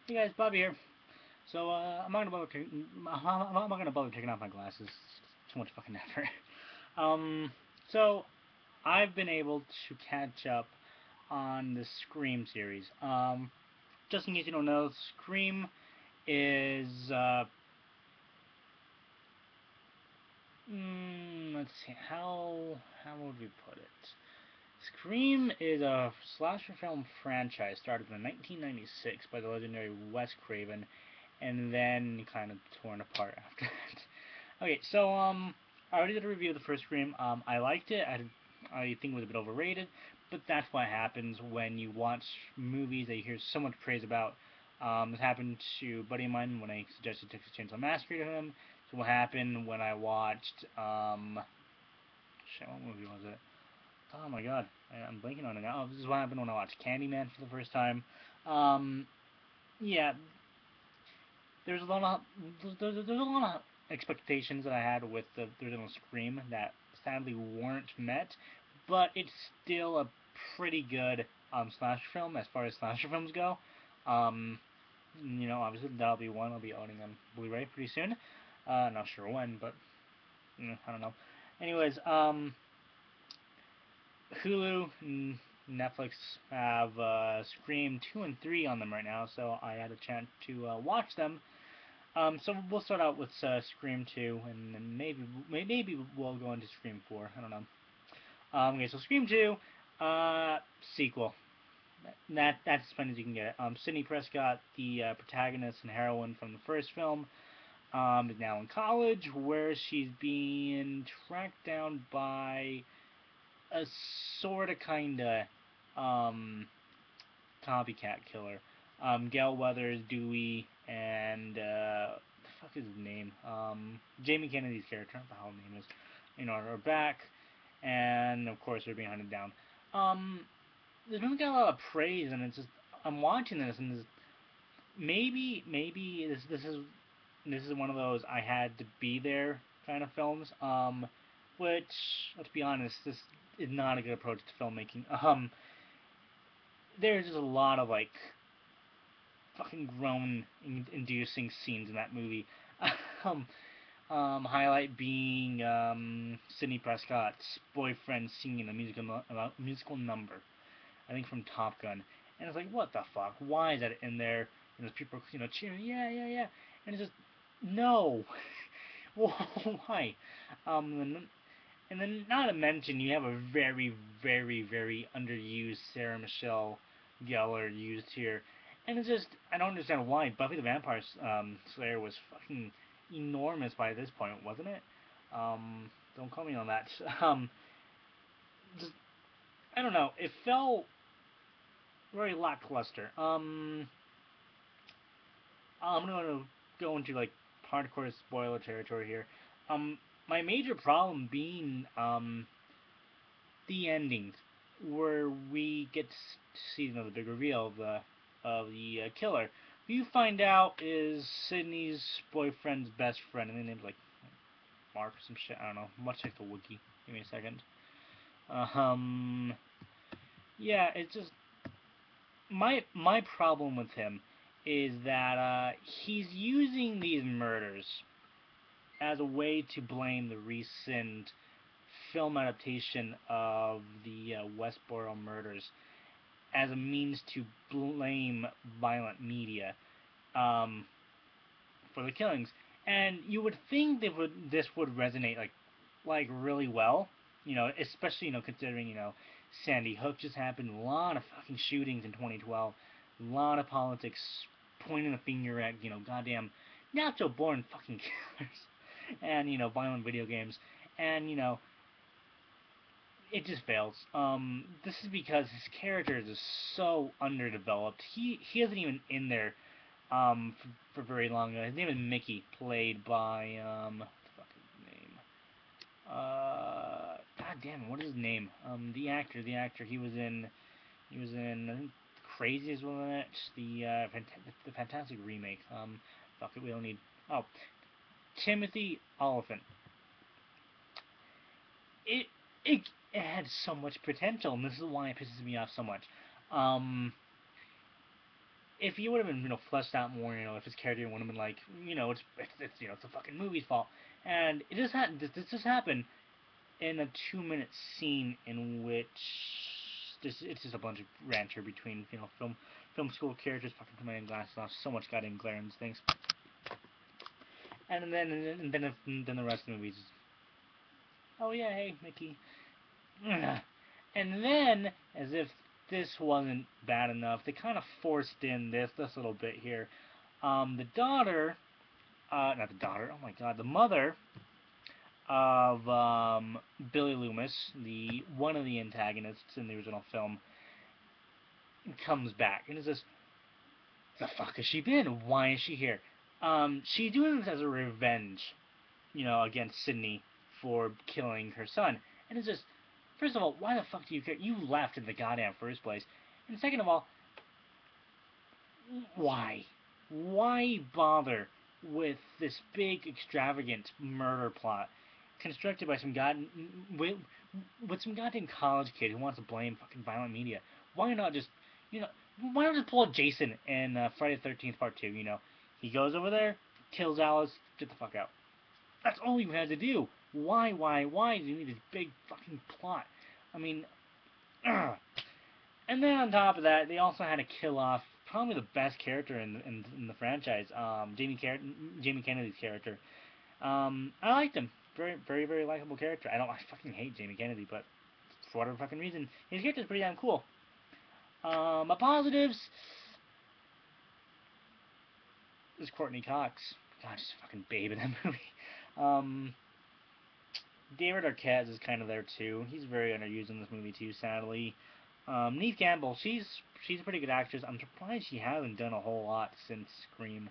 Hey guys, Bobby here. So I'm not gonna bother taking off my glasses. It's too much fucking effort. Um, so I've been able to catch up on the Scream series. Just in case you don't know, Scream is let's see how would we put it? Scream is a slasher film franchise started in 1996 by the legendary Wes Craven, and then kind of torn apart after that. Okay, so I already did a review of the first Scream. I liked it. I think it was a bit overrated, but that's what happens when you watch movies that you hear so much praise about. This happened to a buddy of mine when I suggested Texas Chainsaw Massacre to him. So what happened when I watched shit, what movie was it? Oh my god, I'm blanking on it now. Oh, this is what happened when I watched Candyman for the first time. Um, yeah, there's a lot of there's a lot of expectations that I had with the original Scream that sadly weren't met, but it's still a pretty good slasher film as far as slasher films go. Um, Obviously that'll be one I'll be owning on Blu-ray pretty soon. Not sure when, but I don't know. Anyways, Hulu and Netflix have Scream 2 and 3 on them right now, so I had a chance to watch them. So we'll start out with Scream 2, and then maybe we'll go into Scream 4. I don't know. Okay, so Scream 2, sequel. That's as fun as you can get. Sidney Prescott, the protagonist and heroine from the first film, is now in college, where she's being tracked down by a sorta kinda um, copycat killer. Gale Weathers, Dewey, and the fuck is his name? Jamie Kennedy's character, what the hell his name is, are back, and of course they're being hunted down. Um, this movie got a lot of praise, and it's just I'm watching this, and maybe this is one of those I had to be there kind of films. Which let's be honest, this is not a good approach to filmmaking. There's just a lot of like fucking groan inducing scenes in that movie. um, Highlight being Sidney Prescott's boyfriend singing a musical number, I think from Top Gun, and it's like, what the fuck? Why is that in there? And there's people, cheering, yeah, yeah, yeah, and it's just, no, why? And then not to mention you have a very, very, very underused Sarah Michelle Gellar used here, and it's just I don't understand why Buffy the Vampire Slayer was fucking enormous by this point, wasn't it? Don't call me on that. Just I don't know. It felt very lackluster. I'm gonna go into like hardcore spoiler territory here. Um, my major problem being the endings, where we get to see the big reveal of the killer. Who you find out is Sydney's boyfriend's best friend, and they named like Mark or some shit. I don't know. Much like the Wookiee. Give me a second. Um, yeah, it's just my problem with him is that he's using these murders as a way to blame the recent film adaptation of the Westboro murders as a means to blame violent media um, for the killings. And you would think this would resonate like really well, especially considering Sandy Hook just happened, a lot of fucking shootings in 2012, a lot of politics pointing the finger at goddamn natural born fucking killers, and violent video games, and it just fails. This is because his character is so underdeveloped. He isn't even in there for very long. His name is Mickey, played by what the fuck is his name? God damn it, what is his name? The actor. He was in I think Crazy as well in it. The Fantastic remake. Fuck it, we don't need. Oh, Timothy Oliphant. It it had so much potential, and this is why it pisses me off so much. Um, if he would have been, fleshed out more, if his character would have been like, it's a fucking movie's fault. And this just happened in a 2-minute scene in which it's just a bunch of ranter between, film school characters fucking putting glasses off. So much goddamn glare in these things. And then the rest of the movie is just, oh yeah, hey Mickey. And then, as if this wasn't bad enough, they kind of forced in this little bit here. The daughter, not the daughter, oh my god, the mother of Billy Loomis, the one of the antagonists in the original film, comes back and is just, the fuck has she been? Why is she here? She's doing this as a revenge, against Sidney for killing her son. And it's just, first of all, why the fuck do you care? You left in the goddamn first place. And second of all, why? Why bother with this big, extravagant murder plot constructed by with some goddamn college kid who wants to blame fucking violent media? Why not just, you know, why not just pull a Jason in Friday the 13th Part 2, He goes over there, kills Alice, get the fuck out. That's all you had to do. Why do you need this big fucking plot? I mean, and then on top of that, they also had to kill off probably the best character in the franchise, Jamie Kennedy's character. I liked him. Very, very, very likable character. I fucking hate Jamie Kennedy, but for whatever fucking reason, his character's pretty damn cool. My positives is Courtney Cox. God, she's a fucking babe in that movie. David Arquette is kind of there too. He's very underused in this movie too, sadly. Neve Campbell, she's a pretty good actress. I'm surprised she hasn't done a whole lot since Scream.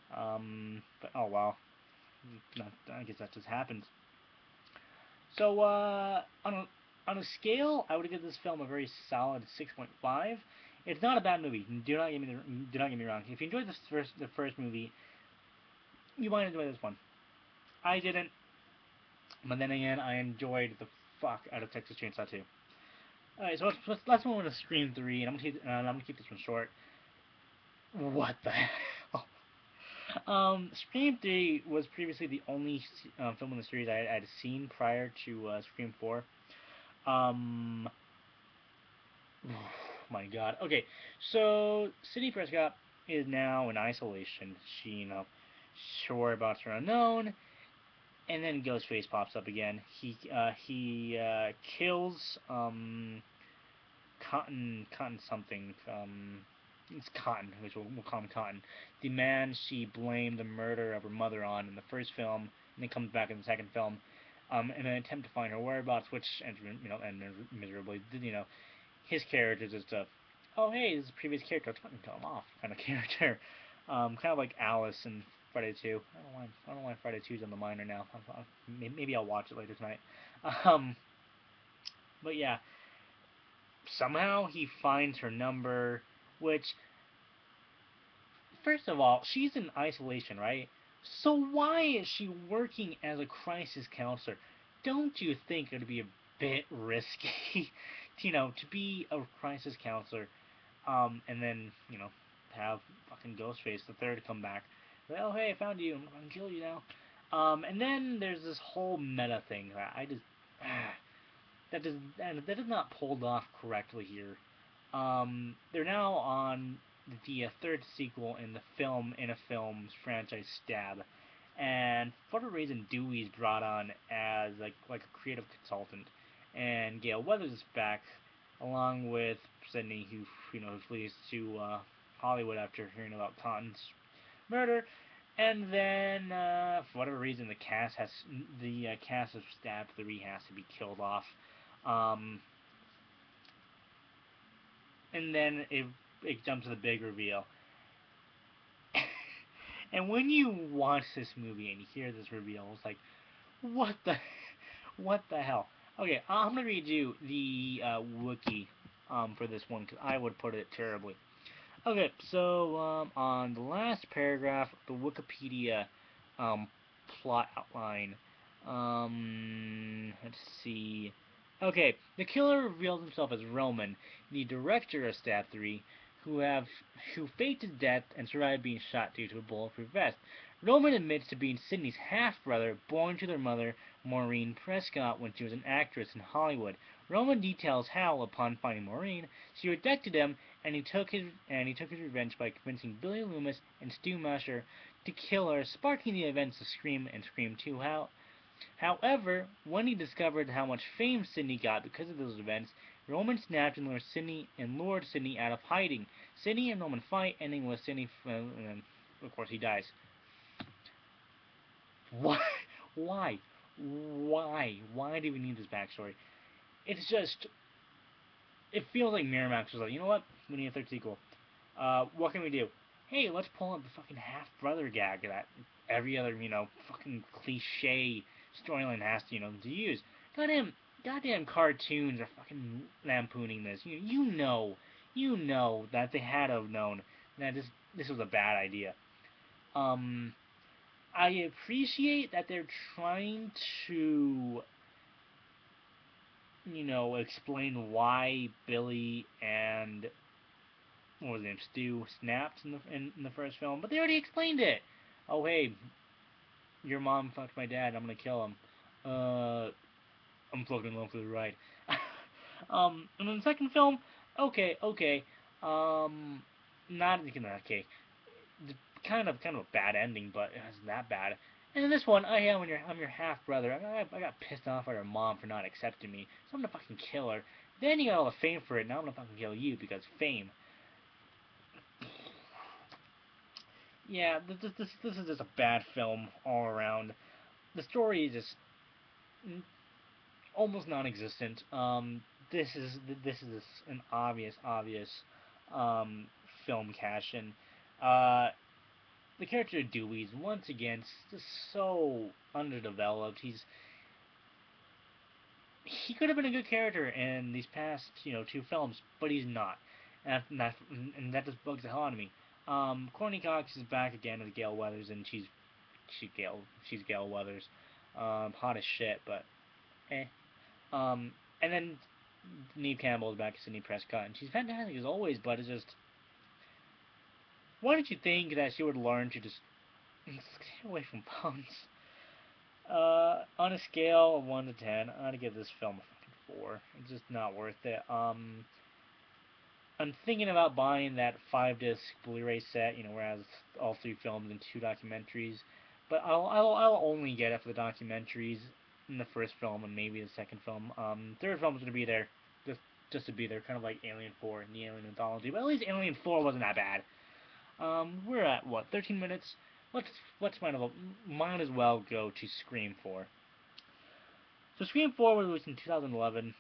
But oh well. I guess that just happens. So on a scale, I would give this film a very solid 6.5. It's not a bad movie. Do not get me wrong. If you enjoyed the first movie, you might enjoy this one. I didn't, but then again, I enjoyed the fuck out of Texas Chainsaw 2. Alright, so let's move on to Scream 3, and I'm gonna keep this one short. What the hell? Scream 3 was previously the only film in the series I had seen prior to Scream 4. Oh my god. Okay, so Sidney Prescott is now in isolation. She, her whereabouts are unknown, and then Ghostface pops up again. He kills Cotton something. It's Cotton, which we'll call him Cotton. The man she blamed the murder of her mother on in the first film, and then comes back in the second film, in an attempt to find her whereabouts, which ends miserably. His character is just a, oh hey, this is a previous character, let's fucking kill him off kind of character. Kind of like Alice in Friday 2. I don't know why Friday 2's on the minor now. Maybe I'll watch it later tonight. But yeah, somehow he finds her number, which, first of all, she's in isolation, right? So why is she working as a crisis counselor? Don't you think it would be a bit risky, to be a crisis counselor, and then, have fucking Ghostface the Third come back? Well, hey, I found you. I'm gonna kill you now. And then there's this whole meta thing that I just that is not pulled off correctly here. They're now on the third sequel in a film's franchise, Stab, and for whatever reason, Dewey's brought on as like a creative consultant, and Gale Weathers is back, along with Sidney, who flees to Hollywood after hearing about Cotton's murder, and then for whatever reason, the cast of Stab 3 has to be killed off. And then it jumps to the big reveal. And when you watch this movie and you hear this reveal, it's like, what the hell? Okay, I'm gonna read you the wiki for this one, because I would put it terribly. Okay, so on the last paragraph of the Wikipedia plot outline, let's see. Okay, the killer reveals himself as Roman, the director of Stab 3, who have who faked his death and survived being shot due to a bulletproof vest. Roman admits to being Sydney's half-brother, born to their mother, Maureen Prescott, when she was an actress in Hollywood. Roman details how, upon finding Maureen, she rejected him, and he took his revenge by convincing Billy Loomis and Stu Masher to kill her, sparking the events of Scream and Scream 2. However, when he discovered how much fame Sydney got because of those events, Roman snapped and lured Sydney out of hiding. Sydney and Roman fight, ending with Sydney, and of course he dies. Why? Why? Why do we need this backstory? It's just, it feels like Miramax was like, you know what? We need a third sequel. What can we do? Hey, let's pull up the fucking half-brother gag that every other, fucking cliche storyline has to, to use. Goddamn cartoons are fucking lampooning this. You know that they had to have known that this was a bad idea. I appreciate that they're trying to, explain why Billy and what was his name, Stu snapped in the first film, but they already explained it. Oh hey, your mom fucked my dad. I'm gonna kill him. I'm floating low for the ride. And in the second film, okay. Not okay. Kind of a bad ending, but it wasn't that bad. And in this one, I'm your half brother. I got pissed off at her mom for not accepting me, so I'm gonna fucking kill her. Then you got all the fame for it. Now I'm gonna fucking kill you because fame. Yeah, this is just a bad film all around. The story is just almost non-existent. This is an obvious um, film cash in. Uh, the character of Dewey is once again just so underdeveloped. He could have been a good character in these past two films, but he's not, and that just bugs the hell out of me. Courtney Cox is back again as Gale Weathers, and she's Gale Weathers, hot as shit, but eh. And then Neve Campbell is back as Sidney Prescott, and she's fantastic as always, but it's just, why did you think that she would learn to just stay away from puns? On a scale of 1 to 10, I'd give this film a fucking 4. It's just not worth it. I'm thinking about buying that 5-disc Blu-ray set, where it has all 3 films and 2 documentaries. But I'll only get it for the documentaries in the first film and maybe the second film. Third film's gonna be there, just to be there, kind of like Alien 4 and the Alien Anthology. But at least Alien 4 wasn't that bad. We're at what, 13 minutes? Let's might as well go to Scream 4. So Scream 4 was released in 2011,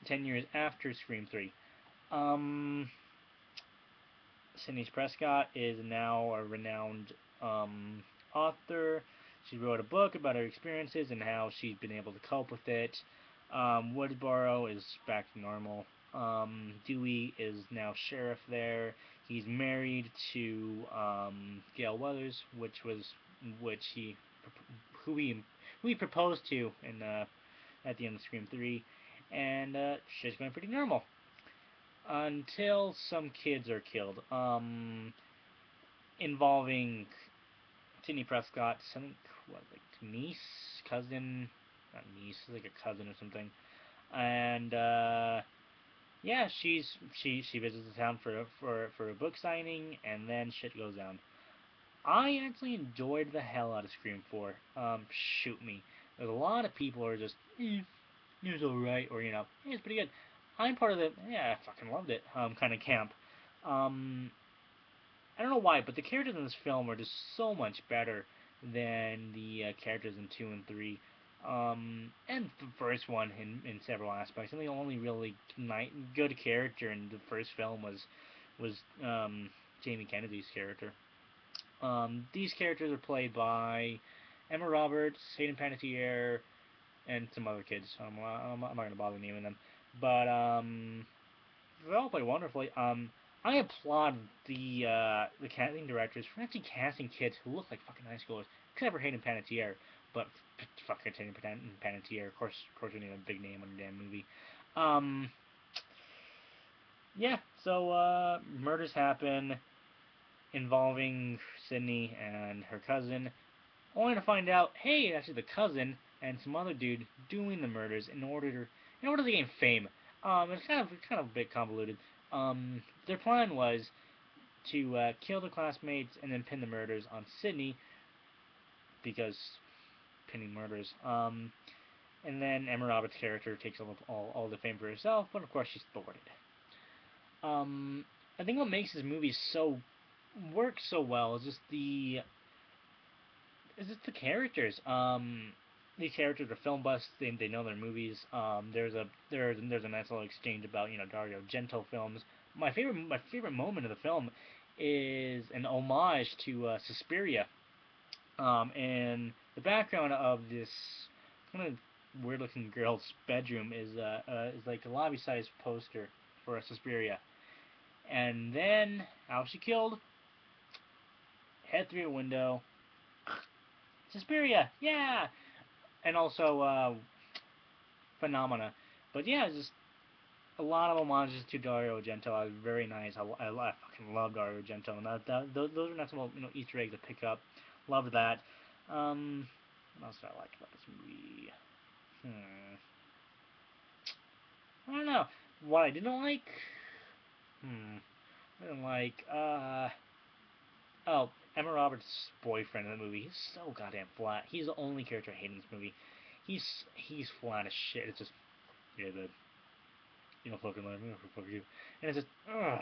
10 years after Scream 3. Sidney Prescott is now a renowned author. She wrote a book about her experiences and how she's been able to cope with it. Woodsboro is back to normal. Dewey is now sheriff there. He's married to Gale Weathers, which he who he proposed to in at the end of Scream 3, and shit's going pretty normal until some kids are killed. Involving Sidney Prescott's, I think, like niece, cousin, not niece, like a cousin or something, and yeah, she visits the town for a book signing, and then shit goes down. I actually enjoyed the hell out of Scream 4. Shoot me. There's a lot of people who are just, it was alright, or it's pretty good. I'm part of the, yeah, I fucking loved it, kind of camp. I don't know why, but the characters in this film are just so much better than the characters in 2 and 3. And the first one in several aspects. And the only really good character in the first film was Jamie Kennedy's character. These characters are played by Emma Roberts, Hayden Panettiere, and some other kids. I'm not going to bother naming them. But they all play wonderfully. I applaud the casting directors for actually casting kids who look like fucking high schoolers, except for Hayden Panettiere. But fuck Hayden Panettiere, of course, we need a big name on the damn movie. yeah, so murders happen involving Sydney and her cousin, only to find out, hey, it's actually the cousin and some other dude doing the murders in order to gain fame. It's kind of a bit convoluted. Their plan was to kill the classmates and then pin the murders on Sydney because pinning murders. And then Emma Roberts' character takes all the fame for herself, but of course she's thwarted. Um, I think what makes this movie so work so well is just the characters. These characters are film buffs. They know their movies. There's a nice little exchange about Dario Argento films. My favorite moment of the film is an homage to Suspiria. And the background of this kind of weird looking girl's bedroom is like a lobby sized poster for a Suspiria. And then how she killed? Head through a window. Suspiria, yeah. And also Phenomena. But yeah, just a lot of homages to Dario Argento. Very nice. I fucking love Dario Argento, and those are nice little Easter eggs to pick up. Love that. What else did I like about this movie? Hmm. I don't know. What I didn't like? Hmm. I didn't like. Oh, Emma Roberts' boyfriend in the movie. He's so goddamn flat. He's the only character I hate in this movie. He's flat as shit. It's just yeah, the fucking let me fuck you, and it's just ugh.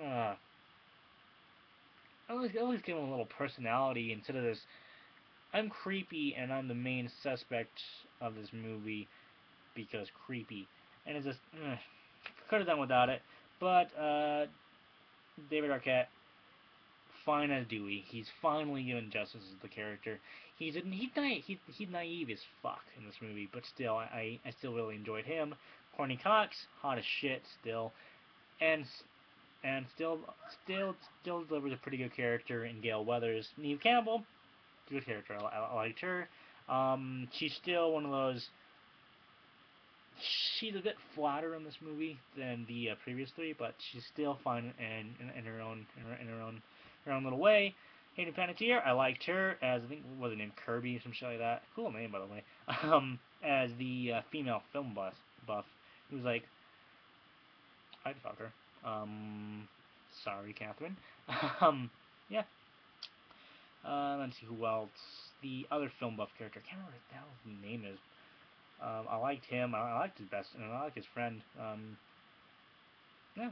I always give him a little personality instead of this. I'm creepy and I'm the main suspect of this movie because creepy, and it's just could have done without it. But David Arquette, fine as Dewey. He's finally given justice as the character. He's naive as fuck in this movie, but still, I still really enjoyed him. Courtney Cox, hot as shit still, and and still delivers a pretty good character in Gail Weathers. Neve Campbell, good character. I liked her. She's still one of those. She's a bit flatter in this movie than the previous three, but she's still fine in her own her own little way. Hayden Panettiere, I liked her as I think was her name Kirby or some shit like that. Cool name by the way. As the female film buff, who was like, I'd fuck her. Sorry, Catherine. um, yeah. Let's see who else. The other film buff character. I can't remember what the hell his name is. I liked him. I liked his best, and I liked his friend. Yeah,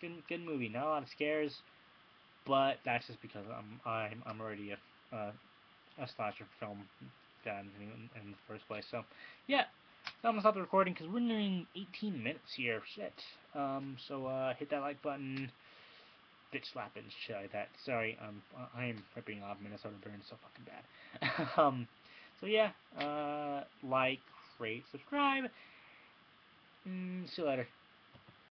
good movie. Not a lot of scares, but that's just because I'm already a slasher film fan in the first place. So, yeah. So I'm gonna stop the recording because we're nearing 18 minutes here. Shit. So hit that like button. Bitch slapping shit like that. Sorry. I am ripping off Minnesota Burns so fucking bad. So yeah. Like, rate, subscribe. See you later.